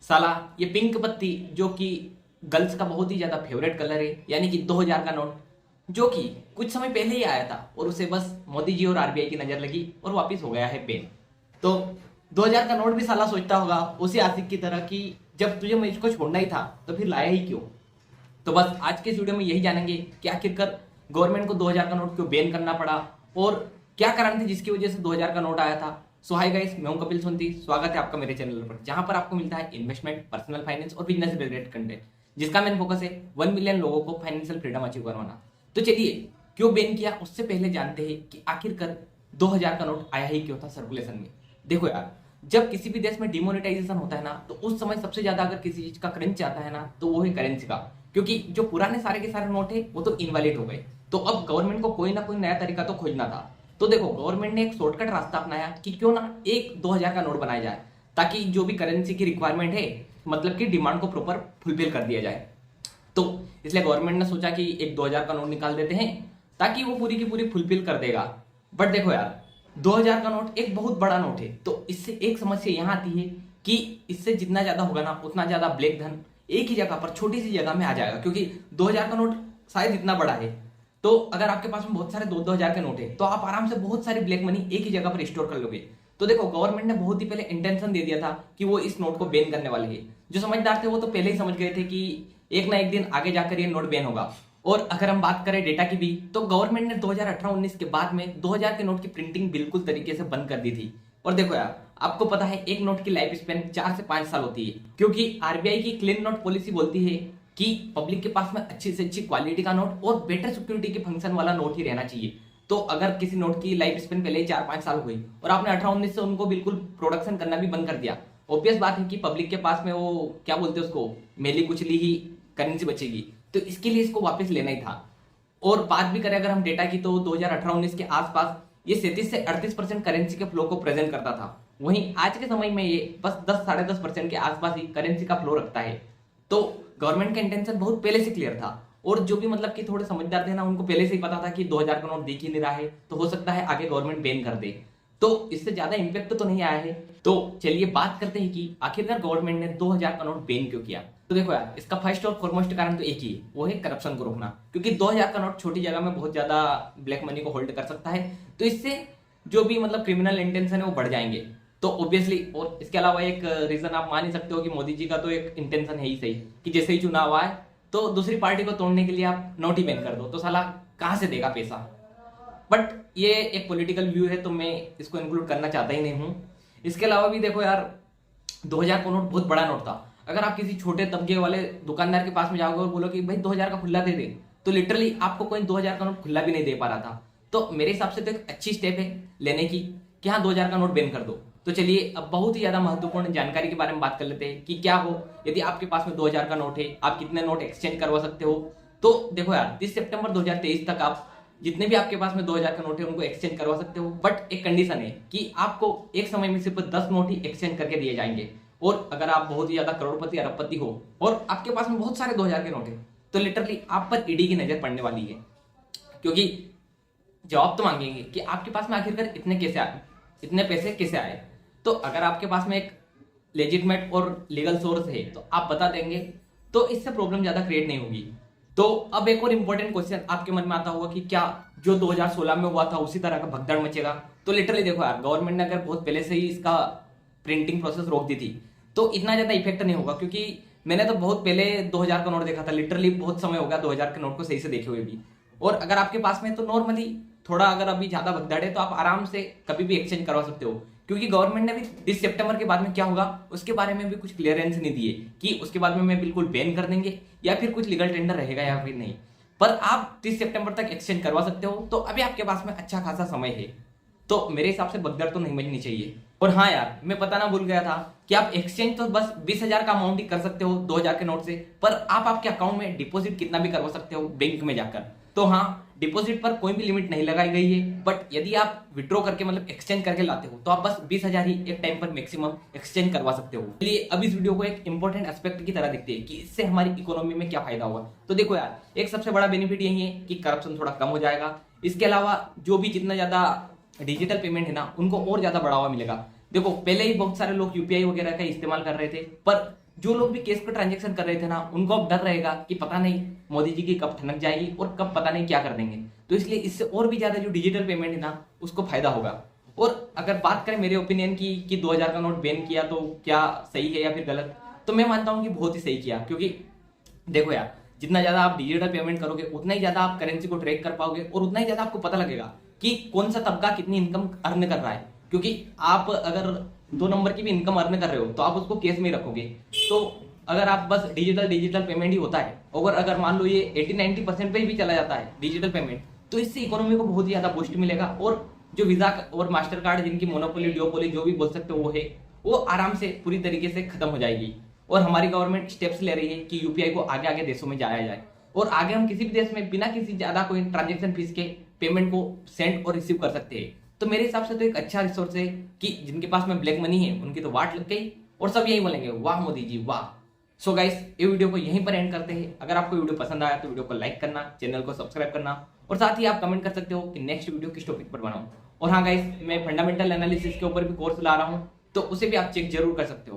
साला ये पिंक पत्ती जो कि गर्ल्स का बहुत ही ज्यादा फेवरेट कलर है, यानी कि 2000 का नोट जो कि कुछ समय पहले ही आया था और उसे बस मोदी जी और आरबीआई की नजर लगी और वापस हो गया है बैन। तो 2000 का नोट भी साला सोचता होगा उसी आशिक की तरह कि जब तुझे मैं इसको छोड़ना ही था तो फिर लाया ही क्यों। तो बस आज के इस वीडियो में यही जानेंगे कि आखिरकार गवर्नमेंट को 2000 का नोट क्यों बैन करना पड़ा और क्या कारण थे जिसकी वजह से 2000 का नोट आया था। सो हाय गाइस, मैं हूं कपिल सोंती। स्वागत है आपका मेरे चैनल पर, जहां पर आपको मिलता है इन्वेस्टमेंट, पर्सनल फाइनेंस और बिजनेस रिलेटेड कंटेंट, जिसका मेन फोकस है 1 मिलियन लोगों को फाइनेंशियल फ्रीडम अचीव करवाना। तो चलिए क्यों बैन किया उससे पहले जानते हैं कि आखिरकार 2000 का नोट आया ही क्यों था सर्कुलेशन में। देखो यार, जब किसी भी देश में डिमोनेटाइजेशन होता है ना, तो उस समय सबसे ज्यादा अगर किसी चीज का क्रंच आता है ना, तो वो है करेंसी का। क्योंकि जो पुराने सारे के सारे नोट है वो तो इनवैलिड हो गए, तो अब गवर्नमेंट को कोई ना कोई नया तरीका तो खोजना था। तो देखो, गवर्नमेंट ने एक शॉर्टकट रास्ता अपनाया कि क्यों ना एक 2000 का नोट बनाया जाए, ताकि जो भी करेंसी की रिक्वायरमेंट है, मतलब कि डिमांड को प्रॉपर फुलफिल कर दिया जाए। तो इसलिए गवर्नमेंट ने सोचा कि एक 2000 का नोट निकाल देते हैं ताकि वो पूरी की पूरी फुलफिल कर देगा। बट देखो यार, 2000 का नोट एक बहुत बड़ा नोट है, तो इससे एक समस्या यहां आती है कि इससे जितना ज्यादा होगा ना, उतना ज्यादा ब्लैक धन एक ही जगह पर छोटी सी जगह में आ जाएगा। क्योंकि 2000 का नोट शायद इतना बड़ा है, तो अगर आपके पास में बहुत सारे 2-2000 के नोट है तो आप आराम से बहुत सारी ब्लैक मनी एक ही जगह पर स्टोर कर लोगे। तो देखो, गवर्नमेंट ने बहुत ही पहले इंटेंशन दे दिया था कि वो इस नोट को बैन करने वाले हैं। जो समझदार थे वो तो पहले ही समझ गए थे कि एक ना एक दिन आगे जाकर ये नोट बैन होगा। और अगर हम बात करें डेटा की भी, तो गवर्नमेंट ने 2018-19 के बाद में 2000 के नोट की प्रिंटिंग बिल्कुल तरीके से बंद कर दी थी। और देखो यार, आपको पता है एक नोट की लाइफ स्पेन 4 से 5 साल होती है, क्योंकि आरबीआई की क्लीन नोट पॉलिसी बोलती है कि पब्लिक के पास में अच्छी से अच्छी क्वालिटी का नोट और बेटर सिक्योरिटी के फंक्शन वाला नोट ही रहना चाहिए। तो अगर किसी नोट की लाइफ स्पेन पहले ही 4-5 साल हो गई और आपने 18-19 से उनको बिल्कुल प्रोडक्शन करना भी बंद कर दिया, ऑब्वियस बात है कि पब्लिक के पास में वो क्या बोलते हैं उसको, मेली कुचली ही करेंसी बचेगी। तो इसके लिए इसको वापस लेना ही था। और बात भी करें अगर हम डेटा की, तो 2018-19 के आसपास ये 37 से 38% करेंसी के फ्लो को प्रेजेंट करता था। वहीं आज के समय में ये बस 10-10.5% के आसपास ही करेंसी का फ्लो रखता है। तो गवर्नमेंट का इंटेंशन बहुत पहले से क्लियर था, और जो भी मतलब कि थोड़े समझदार थे ना, उनको पहले से ही पता था कि 2000 का नोट दिख ही नहीं रहा है, तो हो सकता है आगे गवर्नमेंट बैन कर दे। तो इससे ज्यादा इंपैक्ट तो नहीं आया है। तो चलिए बात करते हैं कि आखिरकार गवर्नमेंट ने 2000 का नोट बैन क्यों किया। तो देखो यार, इसका फर्स्ट और फॉरमोस्ट कारण तो एक ही है, वो है करप्शन को रोकना। क्योंकि 2000 का नोट छोटी जगह में बहुत ज्यादा ब्लैक मनी को होल्ड कर सकता है, तो इससे जो भी मतलब क्रिमिनल इंटेंशन है वो बढ़ जाएंगे। तो ऑब्वियसली, और इसके अलावा एक रीजन आप मान ही सकते हो कि मोदी जी का तो एक इंटेंशन है ही सही कि जैसे ही चुनाव आए तो दूसरी पार्टी को तोड़ने के लिए आप नोट ही बैन कर दो, तो साला कहां से देगा पैसा। बट ये एक पॉलिटिकल व्यू है, तो मैं इसको इंक्लूड करना चाहता ही नहीं हूं। इसके अलावा भी देखो यार, 2000 का नोट बहुत बड़ा नोट था। अगर आप किसी छोटे तबके वाले दुकानदार के पास में जाओगे और बोलो कि भाई 2000 का खुला दे दे, तो लिटरली आपको कोई 2000 का नोट खुला भी नहीं दे पा रहा था। तो मेरे हिसाब से तो एक अच्छी स्टेप है लेने की कि हाँ, 2000 का नोट बैन कर दो। तो चलिए अब बहुत ही ज्यादा महत्वपूर्ण जानकारी के बारे में बात कर लेते हैं कि क्या हो यदि आपके पास में 2000 का नोट है, आप कितने नोट एक्सचेंज करवा सकते हो। तो देखो यार, 30 सितंबर 2023 तक आप जितने भी आपके पास में 2000 का नोट है उनको एक्सचेंज करवा सकते हो। बट एक कंडीशन है कि आपको एक समय में सिर्फ 10 नोट ही एक्सचेंज करके दिए जाएंगे। और अगर आप बहुत ही ज्यादा करोड़पति अरबपति हो और आपके पास में बहुत सारे 2000 के नोट है, तो लिटरली आप पर ईडी की नजर पड़ने वाली है। क्योंकि जवाब तो मांगेंगे कि आपके पास में आखिरकार इतने कैसे आए, इतने पैसे कैसे आए। तो अगर आपके पास में एक लेजिटमेट और लीगल सोर्स है तो आप बता देंगे, तो इससे प्रॉब्लम ज्यादा क्रिएट नहीं होगी। तो अब एक और इंपॉर्टेंट क्वेश्चन आपके मन में आता होगा कि क्या जो 2016 में हुआ था उसी तरह का भगदड़ मचेगा। तो लिटरली देखो यार, गवर्नमेंट ने अगर बहुत पहले से ही इसका प्रिंटिंग प्रोसेस रोक दी थी तो इतना ज्यादा इफेक्ट नहीं होगा। क्योंकि मैंने तो बहुत पहले 2000 का नोट देखा था, लिटरली बहुत समय हो गया 2000 के नोट को सही से देखे हुए भी। और अगर आपके पास में तो नॉर्मली थोड़ा अगर अभी ज्यादा भगदड़ है तो आप आराम से कभी भी एक्सचेंज करवा सकते हो। क्योंकि गवर्नमेंट ने भी 30 सितंबर के बाद में क्या होगा उसके बारे में भी कुछ क्लियरेंस नहीं दिए कि उसके बाद में मैं बिल्कुल बैन कर देंगे या फिर कुछ लीगल टेंडर रहेगा या फिर नहीं। पर आप 30 सितंबर तक एक्सचेंज करवा सकते हो, तो अभी आपके पास में अच्छा खासा समय है। तो मेरे हिसाब से भगदड़ तो नहीं मचनी चाहिए। और हाँ यार, मैं बताना भूल गया था कि आप एक्सचेंज तो बस 20,000 का अमाउंट ही कर सकते हो 2000 के नोट से, पर आप आपके अकाउंट में डिपॉजिट कितना भी करवा सकते हो बैंक में जाकर। तो हाँ, डिपॉजिट पर कोई भी लिमिट नहीं लगाई गई है। बट यदि आप विड्रॉ करके मतलब एक्सचेंज करके लाते हो तो आप बस 20,000 ही एक टाइम पर मैक्सिमम एक्सचेंज करवा सकते हो। चलिए अब इस वीडियो को एक इंपॉर्टेंट एस्पेक्ट की तरह देखते हैं कि इससे हमारी इकोनॉमी में क्या फायदा होगा। तो देखो यार, एक सबसे बड़ा बेनिफिट यही है कि करप्शन थोड़ा कम हो जाएगा। इसके अलावा जो भी जितना ज्यादा डिजिटल पेमेंट है ना, उनको और ज्यादा बढ़ावा मिलेगा। देखो, पहले ही बहुत सारे लोग यूपीआई वगैरह का इस्तेमाल कर रहे थे, पर जो लोग भी कैश का ट्रांजेक्शन कर रहे थे ना, उनको अब डर रहेगा कि पता नहीं मोदी जी की कब ठनक जाएगी और कब पता नहीं क्या कर देंगे। तो इसलिए इससे और भी ज्यादा जो डिजिटल पेमेंट है ना, उसको फायदा होगा। और अगर बात करें मेरे ओपिनियन की कि 2000 का नोट बैन किया तो क्या सही है या फिर गलत, तो मैं मानता हूं कि बहुत ही सही किया। क्योंकि देखो यार, जितना ज्यादा आप डिजिटल पेमेंट करोगे उतना ही ज्यादा आप करेंसी को ट्रैक कर पाओगे और उतना ही ज्यादा आपको पता लगेगा कि कौन सा तबका कितनी इनकम अर्न कर रहा है। क्योंकि आप अगर 2 नंबर की भी इनकम अर्न कर रहे हो तो आप उसको केस में रखोगे। तो अगर आप बस डिजिटल पेमेंट ही होता है और अगर मान लो ये 80-90% पे भी चला जाता है डिजिटल पेमेंट, तो इससे इकोनॉमी को बहुत ही ज्यादा बूस्ट मिलेगा। और जो वीजा और मास्टर कार्ड जिनकी मोनोपोली डिओपोली जो भी बोल सकते हो वो आराम से पूरी तरीके से खत्म हो जाएगी। और हमारी गवर्नमेंट स्टेप्स ले रही है कि यूपीआई को आगे आगे देशों में जाया जाए और आगे हम किसी भी देश में बिना किसी ज्यादा कोई ट्रांजेक्शन फीस के पेमेंट को सेंड और रिसीव कर सकते हैं। तो मेरे हिसाब से तो एक अच्छा रिसोर्स है कि जिनके पास में ब्लैक मनी है उनकी तो वाट लग गई और सब यही बोलेंगे वाह मोदी जी वाह। सो गाइस, ये वीडियो को यहीं पर एंड करते हैं। अगर आपको वीडियो पसंद आया तो वीडियो को लाइक करना, चैनल को सब्सक्राइब करना और साथ ही आप कमेंट कर सकते हो कि नेक्स्ट वीडियो किस टॉपिक पर बनाऊं। और हाँ गाइस, मैं फंडामेंटल एनालिसिस के ऊपर भी कोर्स ला रहा हूं, तो उसे भी आप चेक जरूर कर सकते हो।